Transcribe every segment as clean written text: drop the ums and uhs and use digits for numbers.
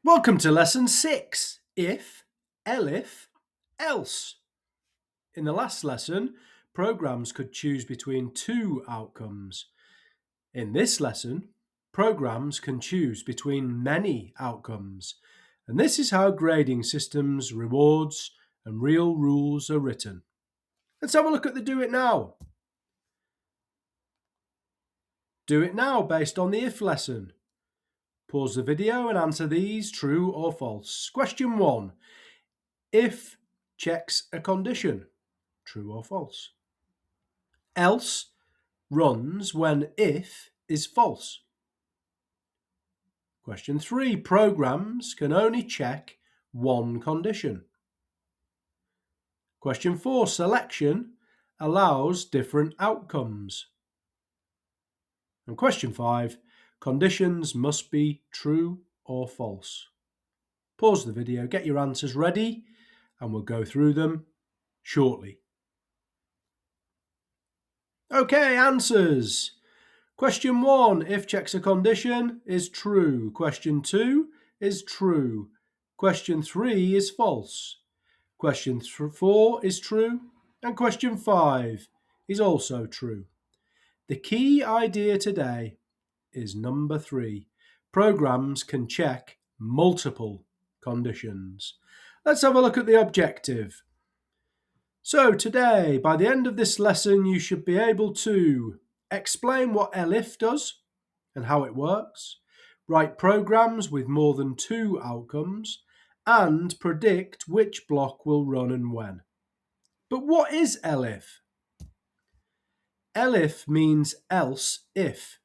Welcome to Lesson 6, If, ELIF, ELSE. In the last lesson, programs could choose between two outcomes. In this lesson, programs can choose between many outcomes. And this is how grading systems, rewards, and real rules are written. Let's have a look at the Do It Now. Do it now based on the if lesson. Pause the video and answer these, true or false. Question 1. If checks a condition, true or false. Else runs when if is false. Question 3. Programs can only check one condition. Question 4. Selection allows different outcomes. And question 5. Conditions must be true or false. Pause the video, get your answers ready, and we'll go through them shortly. Okay, answers. Question 1, if checks a condition, is true. Question 2 is true. Question 3 is false. Question 4 is true. And question 5 is also true. The key idea today is number 3. Programs can check multiple conditions. Let's have a look at the objective. So today, by the end of this lesson, you should be able to explain what ELIF does and how it works, write programs with more than 2 outcomes, and predict which block will run and when. But what is ELIF? ELIF means else if.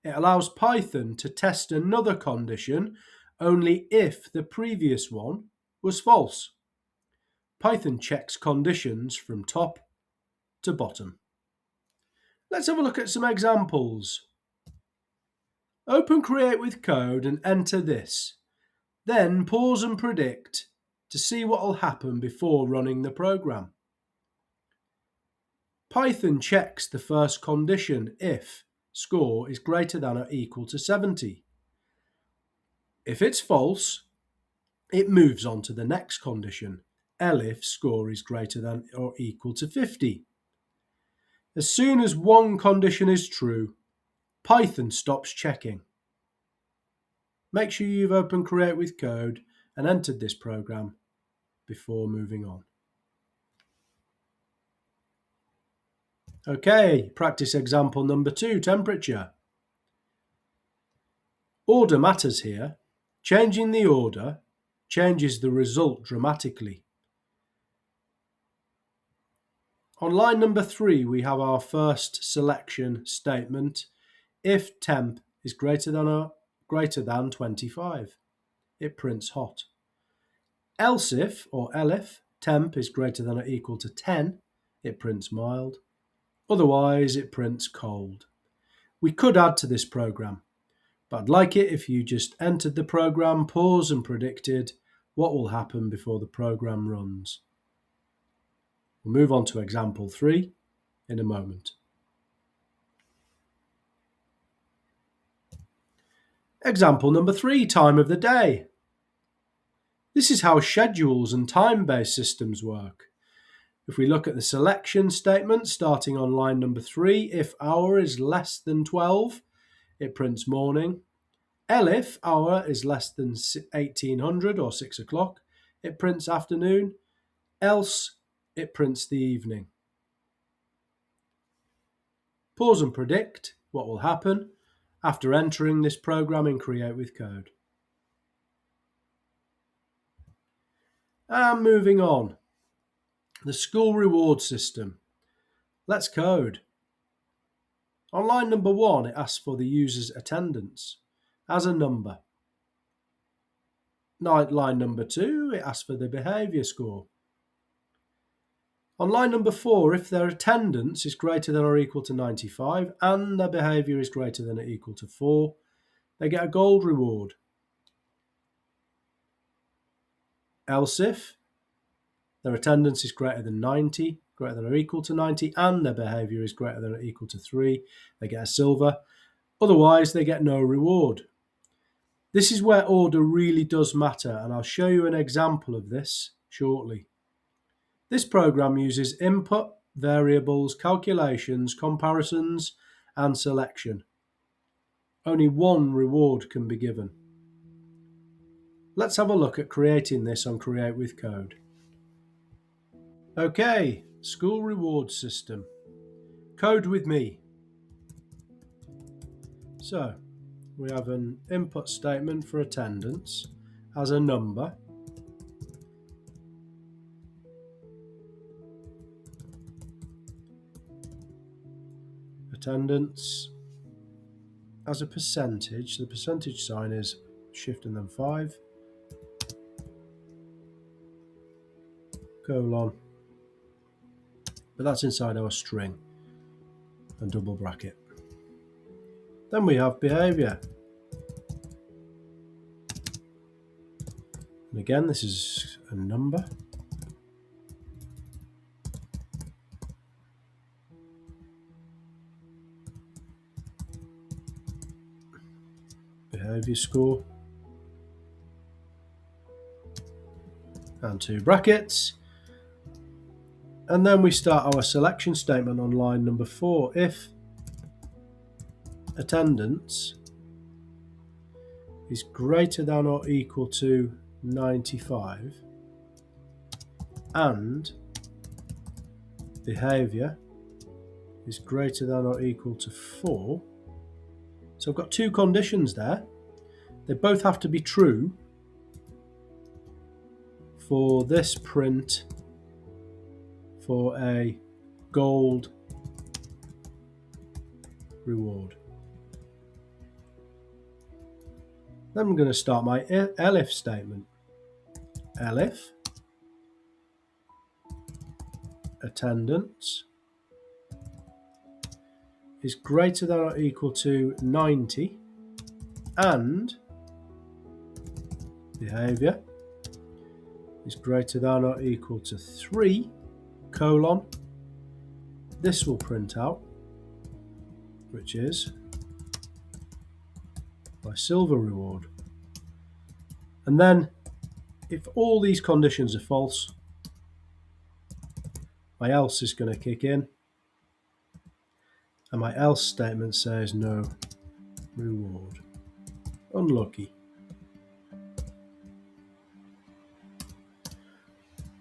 It allows Python to test another condition only if the previous one was false. Python checks conditions from top to bottom. Let's have a look at some examples. Open Create with Code and enter this. Then pause and predict to see what will happen before running the program. Python checks the first condition if score is greater than or equal to 70. If it's false, it moves on to the next condition. ELIF score is greater than or equal to 50. As soon as one condition is true, Python stops checking. Make sure you've opened Create with Code and entered this program before moving on. Okay, practice example number 2, temperature. Order matters here. Changing the order changes the result dramatically. On line number 3, we have our first selection statement. If temp is greater than 25, it prints hot. Else if, or ELIF, temp is greater than or equal to 10, it prints mild. Otherwise, it prints cold. We could add to this program, but I'd like it if you just entered the program, paused and predicted what will happen before the program runs. We'll move on to example 3 in a moment. Example number 3, time of the day. This is how schedules and time-based systems work. If we look at the selection statement starting on line number 3, if hour is less than 12, it prints morning. ELIF hour is less than 1800 or 6 o'clock, it prints afternoon. Else, it prints the evening. Pause and predict what will happen after entering this program in Create with Code. And moving on. The school reward system. Let's code. On line number 1, it asks for the user's attendance as a number. Line number 2, it asks for the behaviour score. On line number 4, if their attendance is greater than or equal to 95 and their behaviour is greater than or equal to 4, they get a gold reward. Else if their attendance is greater than 90, greater than or equal to 90, and their behaviour is greater than or equal to 3, they get a silver. Otherwise, they get no reward. This is where order really does matter, and I'll show you an example of this shortly. This program uses input, variables, calculations, comparisons, and selection. Only one reward can be given. Let's have a look at creating this on Create with Code. Okay, school reward system. Code with me. So, we have an input statement for attendance as a number. Attendance as a percentage. The percentage sign is shift and then 5. Colon. But that's inside our string and double bracket. Then we have behavior. And again, this is a number. Behavior score. And 2 brackets. And then we start our selection statement on line number 4. If attendance is greater than or equal to 95 and behavior is greater than or equal to 4. So I've got 2 conditions there. They both have to be true for this print for a gold reward. Then I'm going to start my ELIF statement. ELIF attendance is greater than or equal to 90 and behavior is greater than or equal to 3, colon. This will print out, which is my silver reward. And then if all these conditions are false, my else is going to kick in, and my else statement says no reward. Unlucky.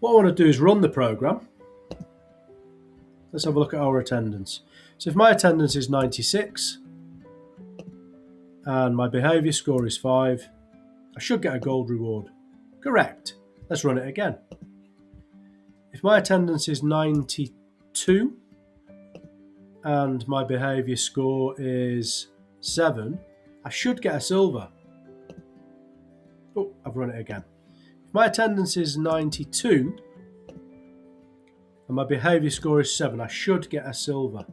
What I want to do is run the program. Let's have a look at our attendance. So if my attendance is 96 and my behavior score is 5, I should get a gold reward. Correct. Let's run it again. If my attendance is 92 and my behavior score is 7, I should get a silver. Oh, I've run it again. If my attendance is 92 and my behavior score is 7, I should get a silver.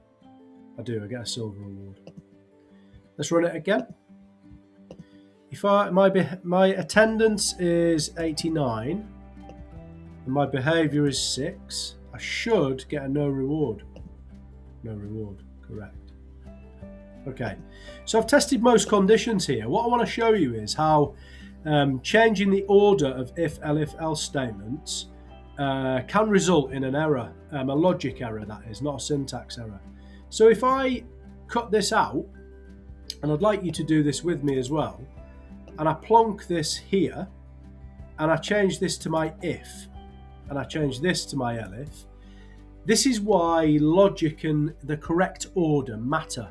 I do, I get a silver reward. Let's run it again. If my attendance is 89 and my behavior is 6, I should get a no reward. No reward, correct. Okay, so I've tested most conditions here. What I want to show you is how changing the order of if, ELIF, else statements can result in an error, a logic error that is, not a syntax error. So if I cut this out, and I'd like you to do this with me as well, and I plonk this here, and I change this to my if, and I change this to my ELIF, this is why logic and the correct order matter.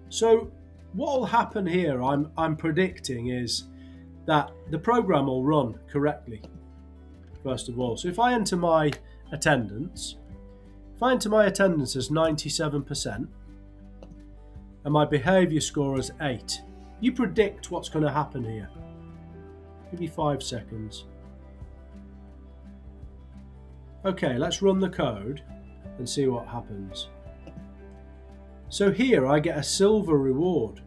So what will happen here, I'm predicting, is that the program will run correctly, first of all. So if I enter my attendance, as 97% and my behavior score is 8, you predict what's going to happen here. Give me 5 seconds. Okay, let's run the code and see what happens. So here I get a silver reward.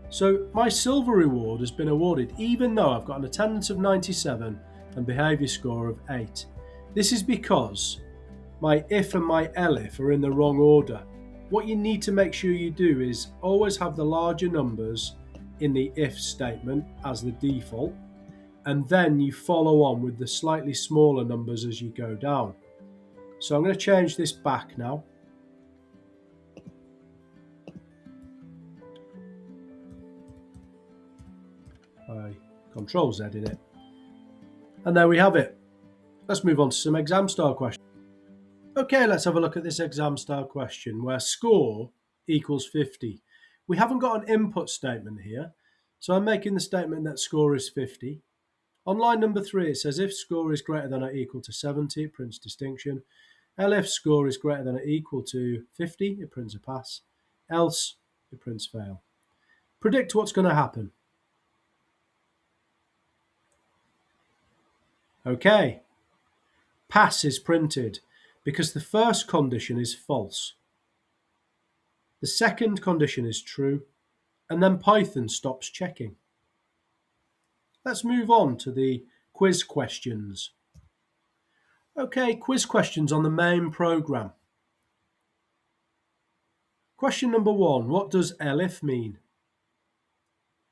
So my silver reward has been awarded even though I've got an attendance of 97 and behavior score of 8. This is because my if and my ELIF are in the wrong order. What you need to make sure you do is always have the larger numbers in the if statement as the default, and then you follow on with the slightly smaller numbers as you go down. So I'm going to change this back now. I Control Z in it. And there we have it. Let's move on to some exam style questions. Okay, let's have a look at this exam style question where score equals 50. We haven't got an input statement here, so I'm making the statement that score is 50. On line number 3, it says if score is greater than or equal to 70, it prints distinction. ELIF score is greater than or equal to 50, it prints a pass. Else, it prints fail. Predict what's going to happen. Okay, pass is printed because the first condition is false. The second condition is true, and then Python stops checking. Let's move on to the quiz questions. Okay, quiz questions on the main programme. Question number 1, what does ELIF mean?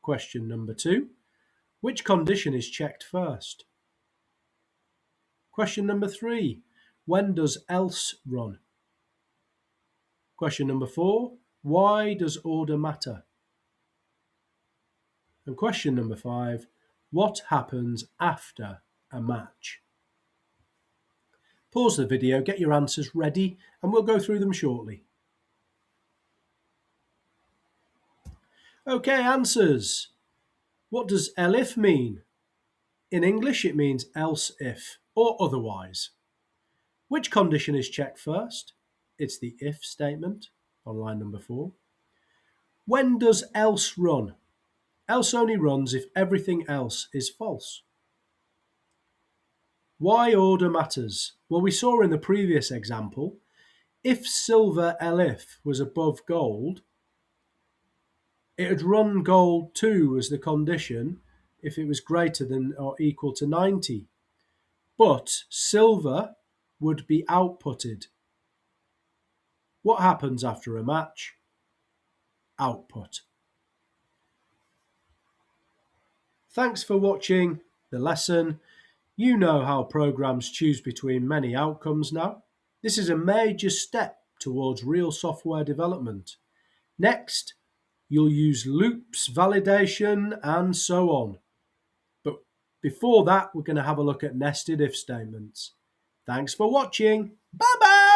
Question number 2, which condition is checked first? Question number 3, when does else run? Question number 4, why does order matter? And question number 5, what happens after a match? Pause the video, get your answers ready, and we'll go through them shortly. Okay, answers. What does ELIF mean? In English, it means else if, or otherwise. Which condition is checked first? It's the if statement on line number 4. When does else run? Else only runs if everything else is false. Why order matters? Well, we saw in the previous example, if silver ELIF was above gold, it would run gold 2 as the condition if it was greater than or equal to 90. But silver would be outputted. What happens after a match? Output. Thanks for watching the lesson. You know how programs choose between many outcomes now. This is a major step towards real software development. Next, you'll use loops, validation, and so on. But before that, we're going to have a look at nested if statements. Thanks for watching. Bye-bye!